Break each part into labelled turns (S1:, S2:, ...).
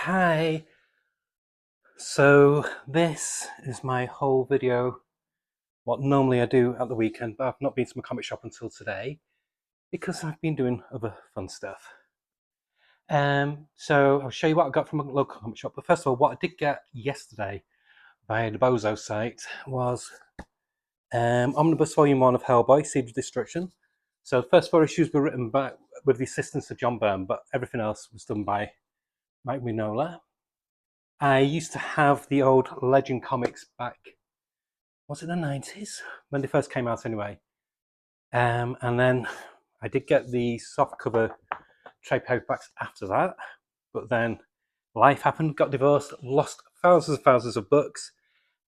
S1: Hi. So this is my whole video, what normally I do at the weekend, but I've not been to my comic shop until today because I've been doing other fun stuff. So I'll show you what I got from a local comic shop. But first of all, what I did get yesterday via the Bozo site was Omnibus Volume 1 of Hellboy, Seed of Destruction. So the first 4 issues were written by, with the assistance of John Byrne, but everything else was done by Mike Mignola. I used to have the old Legend comics back, was it the 90s? When they first came out anyway. And then I did get the soft cover trade paperbacks after that, but then life happened, got divorced, lost thousands and thousands of books.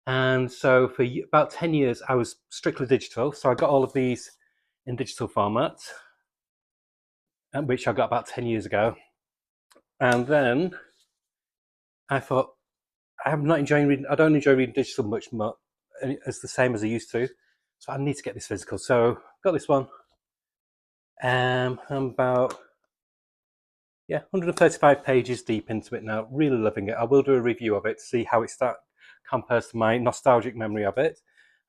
S1: And so for about 10 years, I was strictly digital. So I got all of these in digital format, which I got about 10 years ago. And then I thought, I'm not enjoying reading, I don't enjoy reading digital much more, as the same as I used to. So I need to get this physical. So got this one. I'm about 135 pages deep into it now. Really loving it. I will do a review of it to see how it compares to my nostalgic memory of it.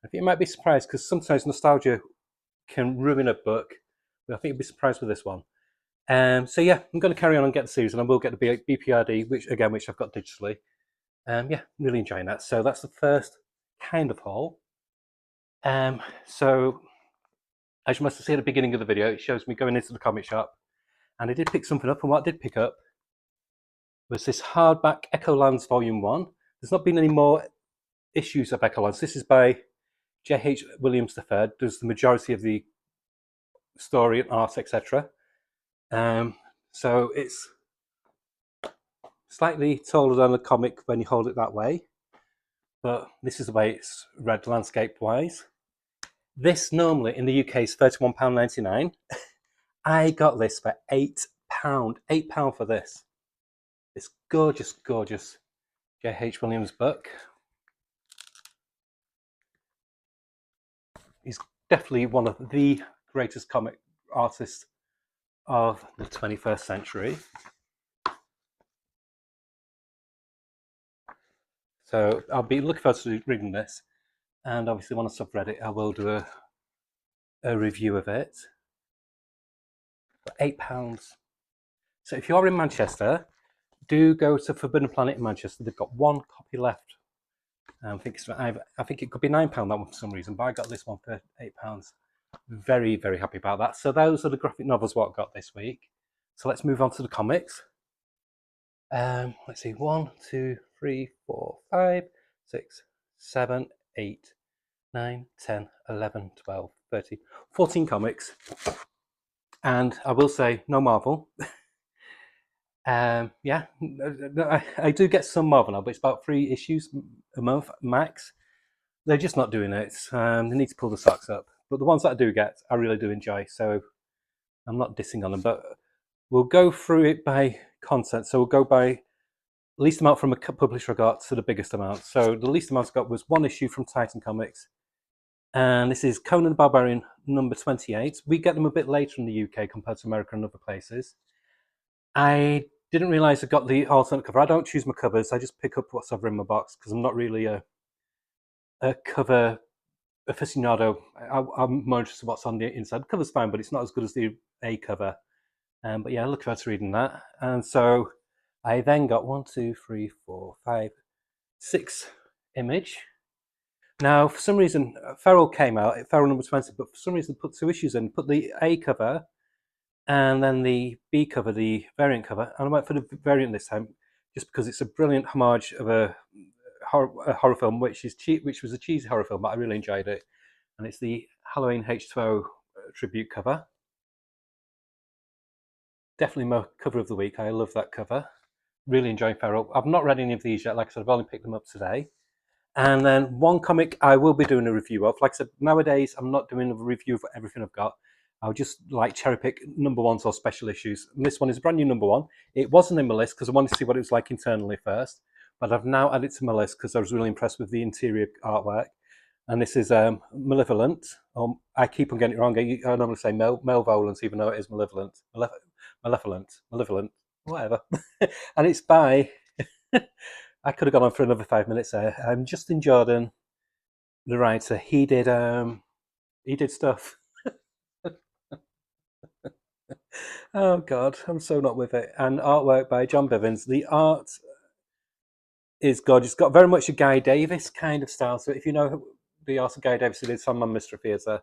S1: I think you might be surprised because sometimes nostalgia can ruin a book, but I think you'll be surprised with this one. So yeah, I'm going to carry on and get the series, and I will get the BPRD, which I've got digitally. Yeah, really enjoying that. So that's the first kind of haul. So as you must have seen at the beginning of the video, it shows me going into the comic shop, and I did pick something up, and what I did pick up was this hardback Echolands Volume 1. There's not been any more issues of Echolands. This is by J.H. Williams III, does the majority of the story and art, etc. So it's slightly taller than the comic when you hold it that way, but this is the way it's read landscape-wise. This normally in the UK is £31.99. I got this for £8. £8 for this. This gorgeous, gorgeous J.H. Williams book. He's definitely one of the greatest comic artists of the 21st century. So I'll be looking forward to reading this. And obviously once I've read it, I will do a review of it. For £8. So if you're in Manchester, do go to Forbidden Planet in Manchester. They've got one copy left. I think it could be £9 that one for some reason, but I got this one for £8. Very, very happy about that. So those are the graphic novels what I got this week. So let's move on to the comics. Let's see, 1, 2, 3, 4, 5, 6, 7, 8, 9, 10, 11, 12, 13, 14 comics. And I will say, no Marvel. Yeah, I do get some Marvel now, but it's about 3 issues a month max. They're just not doing it. They need to pull the socks up. But the ones that I do get, I really do enjoy. So I'm not dissing on them, but we'll go through it by content. So we'll go by least amount from a publisher I got to the biggest amount. So the least amount I got was 1 issue from Titan Comics. And this is Conan the Barbarian number 28. We get them a bit later in the UK compared to America and other places. I didn't realize I got the alternate cover. I don't choose my covers. I just pick up what's ever in my box because I'm not really a cover aficionado. I'm more interested in what's on the inside. The cover's fine, but it's not as good as the A cover. But yeah, I look forward to reading that. And so I then got 1, 2, 3, 4, 5, 6 Image. Now, for some reason, Feral came out, Feral number 20, but for some reason put 2 issues in, put the A cover and then the B cover, the variant cover. And I went for the variant this time just because it's a brilliant homage of a horror film, which was a cheesy horror film, but I really enjoyed it. And it's the Halloween H2O tribute cover. Definitely my cover of the week. I love that cover. Really enjoying Feral. I've not read any of these yet. Like I said, I've only picked them up today. And then 1 comic I will be doing a review of. Like I said, nowadays I'm not doing a review of everything I've got. I'll just like cherry pick number 1s or special issues. And this one is a brand new number 1. It wasn't in my list because I wanted to see what it was like internally first. But I've now added it to my list because I was really impressed with the interior artwork. And this is Malevolent. I keep on getting it wrong. I normally say Malevolent, even though it is Malevolent. Malevolent, whatever. And it's by I could have gone on for another 5 minutes there. Justin Jordan, the writer, he did stuff. Oh God, I'm so not with it. And artwork by John Bivens. The art is gorgeous. It's got very much a Guy Davis kind of style. So if you know the art of Guy Davis, who did Sandman Mystery Theatre,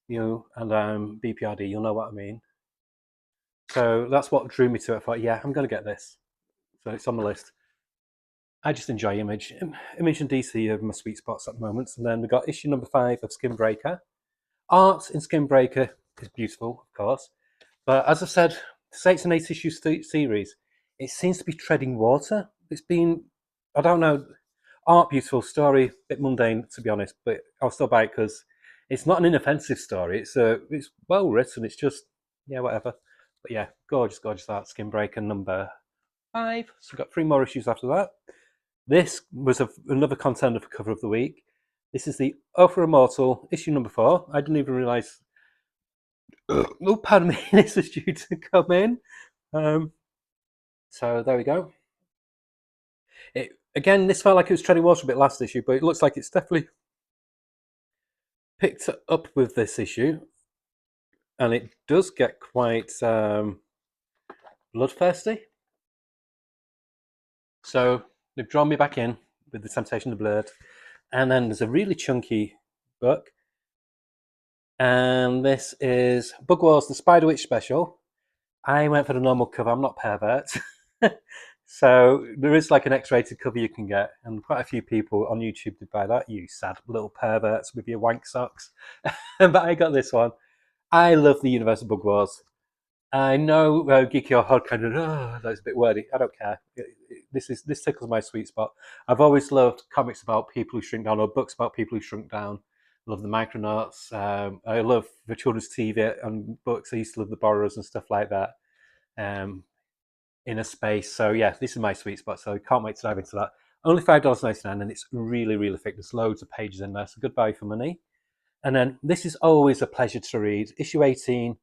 S1: and BPRD, you'll know what I mean. So that's what drew me to it. I thought, yeah, I'm going to get this. So it's on the list. I just enjoy Image. Image and DC are my sweet spots at the moment. And then we got issue number 5 of Skin Breaker. Art in Skin Breaker is beautiful, of course. But as I said, it's an 8-issue series. It seems to be treading water. It's been, I don't know, art beautiful, story a bit mundane to be honest, but I'll still buy it because it's not an inoffensive story. It's well written. It's just, yeah, whatever. But yeah, gorgeous art. Skin Breaker number 5. So we've got 3 more issues after that. This was another contender for cover of the week. This is the Oh for Immortal issue number 4. I didn't even realise. Oh, pardon me. This is due to come in. So there we go. Again, this felt like it was treading water a bit last issue, but it looks like it's definitely picked up with this issue, and it does get quite bloodthirsty. So they've drawn me back in with the Temptation of Blood, and then there's a really chunky book, and this is Bug Wars: The Spider Witch Special. I went for the normal cover. I'm not pervert. So there is like an X-rated cover you can get, and quite a few people on YouTube did buy that. You sad little perverts with your wank socks. But I got this one. I love the Universal Bug Wars. I know Geeky or Hard kind of, that's a bit wordy. I don't care. This tickles my sweet spot. I've always loved comics about people who shrink down, or books about people who shrunk down. I love the Micronauts. I love the children's TV and books. I used to love the Borrowers and stuff like that. In a space. So yeah, this is my sweet spot. So I can't wait to dive into that. Only $5.99, and it's really, really thick. There's loads of pages in there. So good value for money. And then this is always a pleasure to read. Issue 18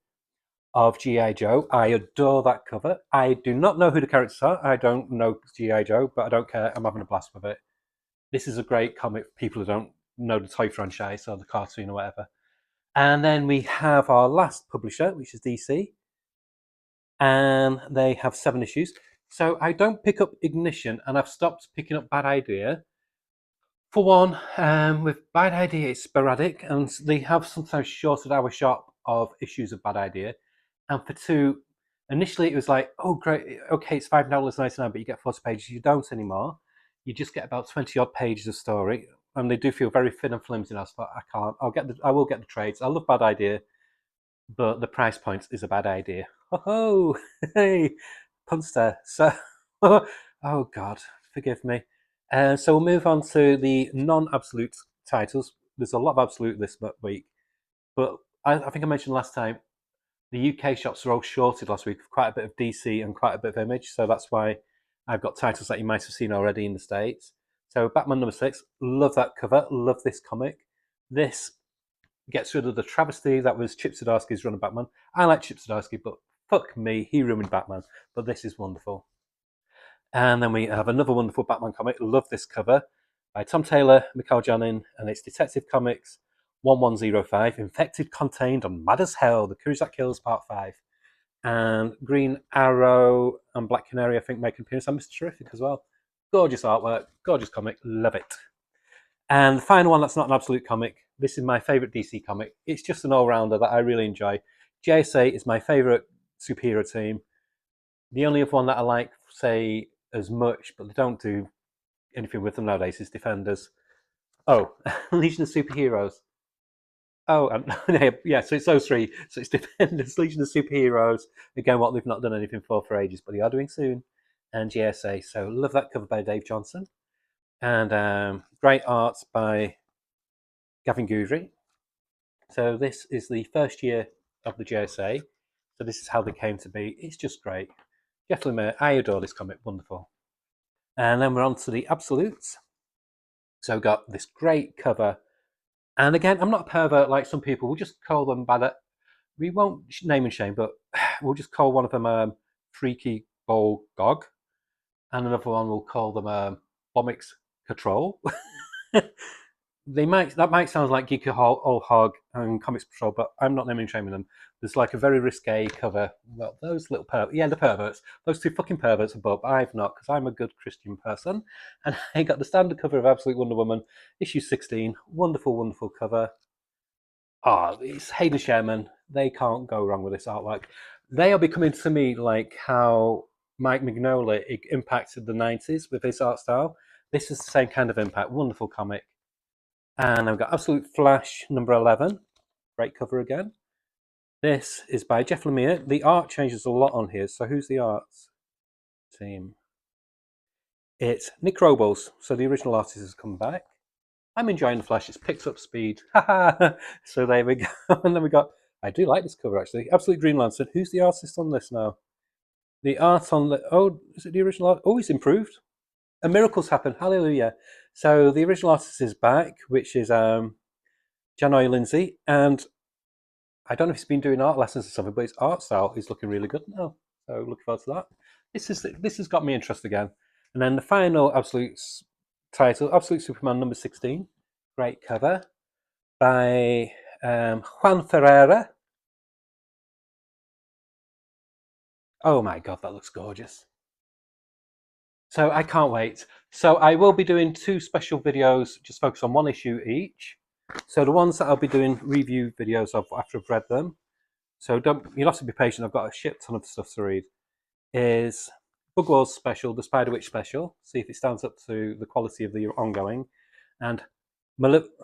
S1: of G.I. Joe. I adore that cover. I do not know who the characters are. I don't know G.I. Joe, but I don't care. I'm having a blast with it. This is a great comic for people who don't know the toy franchise or the cartoon or whatever. And then we have our last publisher, which is DC. And they have 7 issues. So I don't pick up Ignition, and I've stopped picking up Bad Idea. For one, with Bad Idea, it's sporadic, and they have sometimes shorted our shop of issues of Bad Idea. And for 2, initially it was like, oh great, okay, it's $5.99, but you get 40 pages. You don't anymore. You just get about 20 odd pages of story, and they do feel very thin and flimsy. Now, so I can't. I will get the trades. I love Bad Idea, but the price point is a bad idea. Oh, hey, punster. So, oh God, forgive me. So we'll move on to the non-absolute titles. There's a lot of absolute this week, but I think I mentioned last time the UK shops were all shorted last week, quite a bit of DC and quite a bit of Image. So that's why I've got titles that you might have seen already in the States. So Batman number 6, love that cover, love this comic. This gets rid of the travesty that was Chip Zdarsky's run of Batman. I like Chip Zdarsky, but fuck me, he ruined Batman. But this is wonderful. And then we have another wonderful Batman comic. Love this cover by Tom Taylor, Mikhail Janin, and it's Detective Comics 1105, Infected, Contained, and Mad as Hell, The Courage That Kills, Part 5. And Green Arrow and Black Canary, I think, make an appearance. And Mr. Terrific as well. Gorgeous artwork, gorgeous comic, love it. And the final one that's not an absolute comic, this is my favourite DC comic. It's just an all-rounder that I really enjoy. JSA is my favourite superhero team. The only other one that I like, say, as much, but they don't do anything with them nowadays, is Defenders. Oh, Legion of Superheroes. Oh, yeah, so it's those 3. So it's Defenders, Legion of Superheroes. Again, what they've not done anything for ages, but they are doing soon. And JSA. So love that cover by Dave Johnson. And great art by Gavin Guthrie. So this is the first year of the JSA. So this is how they came to be. It's just great. Jeff Lemire, I adore this comic. Wonderful. And then we're on to the absolutes. So we've got this great cover. And again, I'm not a pervert like some people. We'll just call them bad. We won't name and shame, but we'll just call one of them Freaky Ball Gog. and another one we'll call them Bomix Control. That might sound like Geek Old Hog and Comics Patrol, but I'm not naming and shaming them. There's like a very risque cover. Well, those little the perverts, those two fucking perverts above. I've not, because I'm a good Christian person, and I got the standard cover of Absolute Wonder Woman, issue 16. Wonderful, wonderful cover. It's Hayden Sherman. They can't go wrong with this artwork. They are becoming to me like how Mike Mignola impacted the 90s with his art style. This is the same kind of impact. Wonderful comic. And I've got Absolute Flash number 11. Great cover again. This is by Jeff Lemire. The art changes a lot on here. So who's the art team? It's Nick Robles. So the original artist has come back. I'm enjoying the Flash. It's picked up speed. So there we go. And then we got, I do like this cover actually. Absolute Green Lantern. Who's the artist on this now? The art on the, is it the original art? Oh, it's improved. And miracles happen. Hallelujah. So the original artist is back, which is Janoy Lindsay. And I don't know if he's been doing art lessons or something, but his art style is looking really good now. So looking forward to that. This has got me interested again. And then the final Absolute title, Absolute Superman number 16. Great cover by Juan Ferreira. Oh my God, that looks gorgeous. So I can't wait. So I will be doing 2 special videos, just focus on 1 issue each. So the ones that I'll be doing review videos of after I've read them. So you'll have to be patient. I've got a shit ton of stuff to read. Is Bug Wars special, the Spider Witch special. See if it stands up to the quality of the ongoing. And Malevolent.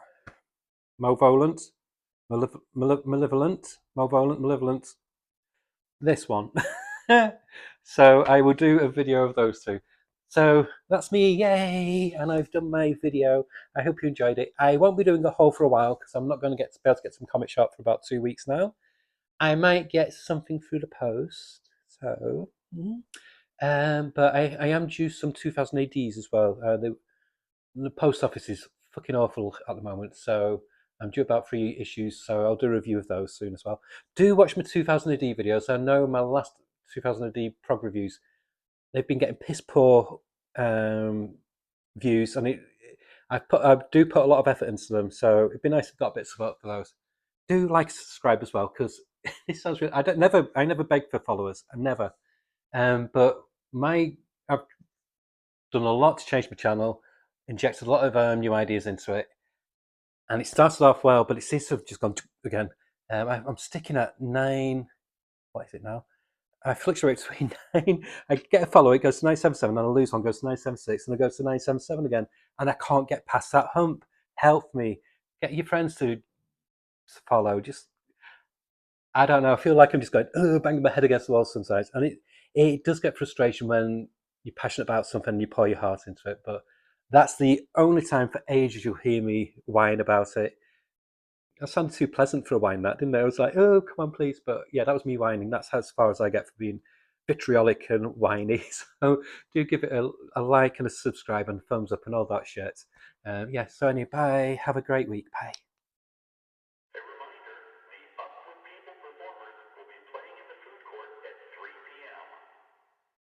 S1: This one. So I will do a video of those 2. So that's me, yay! And I've done my video. I hope you enjoyed it. I won't be doing a haul for a while because I'm not going to be able to get some Comic Shop for about 2 weeks now. I might get something through the post. So, but I am due some 2000 ADs as well. The post office is fucking awful at the moment, so I'm due about 3 issues, so I'll do a review of those soon as well. Do watch my 2000 AD videos. I know my last 2000 AD prog reviews, they've been getting piss poor views, and I do put a lot of effort into them, so it'd be nice to have got a bit of support for those. Do like, subscribe as well, because this sounds really, I never beg for followers. I never. But I've done a lot to change my channel, injected a lot of new ideas into it, and it started off well, but it seems to have just gone again. I'm sticking at 9. What is it now? I fluctuate between 9. I get a follow, it goes to 977, and I lose one, goes to 976, and it goes to 977 again, and I can't get past that hump. Help me. Get your friends to follow. Just, I don't know. I feel like I'm just going, banging my head against the wall sometimes, and it does get frustration when you're passionate about something and you pour your heart into it. But that's the only time for ages you'll hear me whine about it. That sounded too pleasant for a whine, that, didn't it? I was like, oh, come on, please. But yeah, that was me whining. That's as far as I get for being vitriolic and whiny. So do give it a like and a subscribe and thumbs up and all that shit. Yeah, so anyway, bye. Have a great week. Bye.